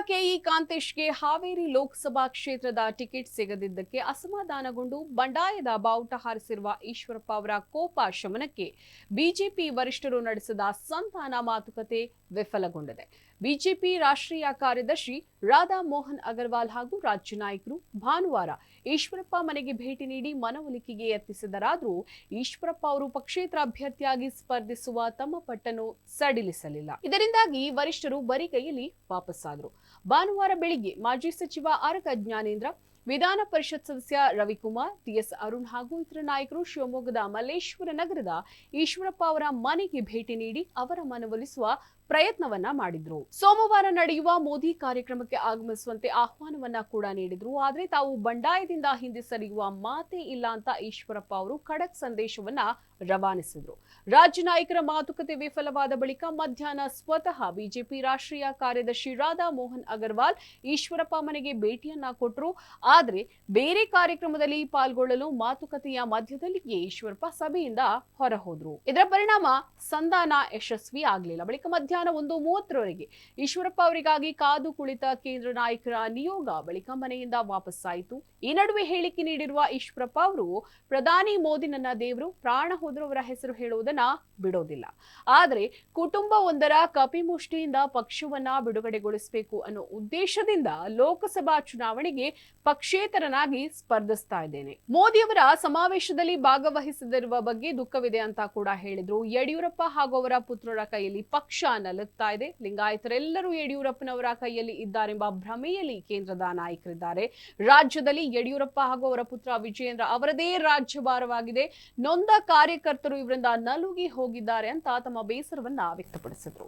ಕೆಇ ಕಾಂತೇಶ್ಗೆ ಹಾವೇರಿ ಲೋಕಸಭಾ ಕ್ಷೇತ್ರದ ಟಿಕೆಟ್ ಸಿಗದಿದ್ದಕ್ಕೆ ಅಸಮಾಧಾನಗೊಂಡು ಬಂಡಾಯದ ಬಾವುಟ ಹಾರಿಸಿರುವ ಈಶ್ವರಪ್ಪ ಅವರ ಕೋಪ ಶಮನಕ್ಕೆ ಬಿಜೆಪಿ ವರಿಷ್ಠರು ನಡೆಸಿದ ಸಂಧಾನ ಮಾತುಕತೆ ವಿಫಲಗೊಂಡಿದೆ. ಬಿಜೆಪಿ ರಾಷ್ಟ್ರೀಯ ಕಾರ್ಯದರ್ಶಿ ರಾಧಾ ಮೋಹನ್ ಅಗರ್ವಾಲ್ ಹಾಗೂ ರಾಜ್ಯ ನಾಯಕರು ಭಾನುವಾರ ಈಶ್ವರಪ್ಪ ಮನೆಗೆ ಭೇಟಿ ನೀಡಿ ಮನವೊಲಿಕೆಗೆ ಯತ್ನಿಸಿದರಾದರೂ ಈಶ್ವರಪ್ಪ ಅವರು ಪಕ್ಷೇತರ ಅಭ್ಯರ್ಥಿಯಾಗಿ ಸ್ಪರ್ಧಿಸುವ ತಮ್ಮ ಪಟ್ಟನ್ನು ಸಡಿಲಿಸಲಿಲ್ಲ. ಇದರಿಂದಾಗಿ ವರಿಷ್ಠರು ಬರಿಗೈಯಲ್ಲಿ ವಾಪಸ್ಸಾದರು. ಭಾನುವಾರ ಬೆಳಿಗ್ಗೆ ಮಾಜಿ ಸಚಿವ ಆರಗ ಜ್ಞಾನೇಂದ್ರ, ವಿಧಾನ ಪರಿಷತ್ ಸದಸ್ಯ ರವಿಕುಮಾರ್, ಟಿಎಸ್ ಅರುಣ್ ಹಾಗೂ ಇತರ ನಾಯಕರು ಶಿವಮೊಗ್ಗದ ಮಲ್ಲೇಶ್ವರ ನಗರದ ಈಶ್ವರಪ್ಪ ಅವರ ಮನೆಗೆ ಭೇಟಿ ನೀಡಿ ಅವರ ಮನವೊಲಿಸುವ ಪ್ರಯತ್ನವನ್ನ ಮಾಡಿದ್ರು. ಸೋಮವಾರ ನಡೆಯುವ ಮೋದಿ ಕಾರ್ಯಕ್ರಮಕ್ಕೆ ಆಗಮಿಸುವಂತೆ ಆಹ್ವಾನವನ್ನ ಕೂಡ ನೀಡಿದ್ರು. ಆದ್ರೆ ತಾವು ಬಂಡಾಯದಿಂದ ಹಿಂದೆ ಸರಿಯುವ ಮಾತೇ ಇಲ್ಲ ಅಂತ ಈಶ್ವರಪ್ಪ ಅವರು ಖಡಕ್ ಸಂದೇಶವನ್ನ ರವಾನಿಸಿದ್ರು. ರಾಜ್ಯ ನಾಯಕರ ಮಾತುಕತೆ ವಿಫಲವಾದ ಬಳಿಕ ಮಧ್ಯಾಹ್ನ ಸ್ವತಃ ಬಿಜೆಪಿ ರಾಷ್ಟ್ರೀಯ ಕಾರ್ಯದರ್ಶಿ ರಾಧಾ ಮೋಹನ್ ಅಗರ್ವಾಲ್ ಈಶ್ವರಪ್ಪ ಮನೆಗೆ ಭೇಟಿಯನ್ನ ಕೊಟ್ಟರು. ಆದ್ರೆ ಬೇರೆ ಕಾರ್ಯಕ್ರಮದಲ್ಲಿ ಪಾಲ್ಗೊಳ್ಳಲು ಮಾತುಕತೆಯ ಮಧ್ಯದಲ್ಲಿಯೇ ಈಶ್ವರಪ್ಪ ಸಭೆಯಿಂದ ಹೊರಹೋದ್ರು. ಇದರ ಪರಿಣಾಮ ಸಂಧಾನ ಯಶಸ್ವಿ ಆಗಲಿಲ್ಲ. ಬಳಿಕ ಮಧ್ಯಾಹ್ನ 1:30 ಈಶ್ವರಪ್ಪ ಅವರಿಗಾಗಿ ಕಾದು ಕುಳಿತ ಕೇಂದ್ರ ನಾಯಕರ ನಿಯೋಗ ಬಳಿಕ ಮನೆಯಿಂದ ವಾಪಸ್ಸಾಯಿತು. ಈ ನಡುವೆ ಹೇಳಿಕೆ ನೀಡಿರುವ ಈಶ್ವರಪ್ಪ ಅವರು ಪ್ರಧಾನಿ ಮೋದಿ ನನ್ನ ದೇವರು, ಪ್ರಾಣ ಹೋದರೂ ಅವರ ಹೆಸರು ಹೇಳುವುದನ್ನ ಬಿಡೋದಿಲ್ಲ. ಆದ್ರೆ ಕುಟುಂಬವೊಂದರ ಕಪಿಮುಷ್ಟಿಯಿಂದ ಪಕ್ಷವನ್ನ ಬಿಡುಗಡೆಗೊಳಿಸಬೇಕು ಅನ್ನೋ ಉದ್ದೇಶದಿಂದ ಲೋಕಸಭಾ ಚುನಾವಣೆಗೆ ಪಕ್ಷೇತರನಾಗಿ ಸ್ಪರ್ಧಿಸ್ತಾ ಇದ್ದೇನೆ. ಮೋದಿ ಅವರ ಸಮಾವೇಶದಲ್ಲಿ ಭಾಗವಹಿಸದಿರುವ ಬಗ್ಗೆ ದುಃಖವಿದೆ ಅಂತ ಕೂಡ ಹೇಳಿದ್ರು. ಯಡಿಯೂರಪ್ಪ ಹಾಗೂ ಅವರ ಪುತ್ರರ ಕೈಯಲ್ಲಿ ಪಕ್ಷ ನಲುಗ್ತಾ ಇದೆ. ಲಿಂಗಾಯತರೆಲ್ಲರೂ ಯಡಿಯೂರಪ್ಪನವರ ಕೈಯಲ್ಲಿ ಇದ್ದಾರೆಂಬ ಭ್ರಮೆಯಲ್ಲಿ ಕೇಂದ್ರದ ನಾಯಕರಿದ್ದಾರೆ. ರಾಜ್ಯದಲ್ಲಿ ಯಡಿಯೂರಪ್ಪ ಹಾಗೂ ಅವರ ಪುತ್ರ ವಿಜಯೇಂದ್ರ ಅವರದೇ ರಾಜ್ಯಭಾರವಾಗಿದೆ. ನೊಂದ ಕಾರ್ಯಕರ್ತರು ಇವರಿಂದ ನಲುಗಿ ಹೋಗಿದ್ದಾರೆ ಅಂತ ತಮ್ಮ ಬೇಸರವನ್ನ ವ್ಯಕ್ತಪಡಿಸಿದರು.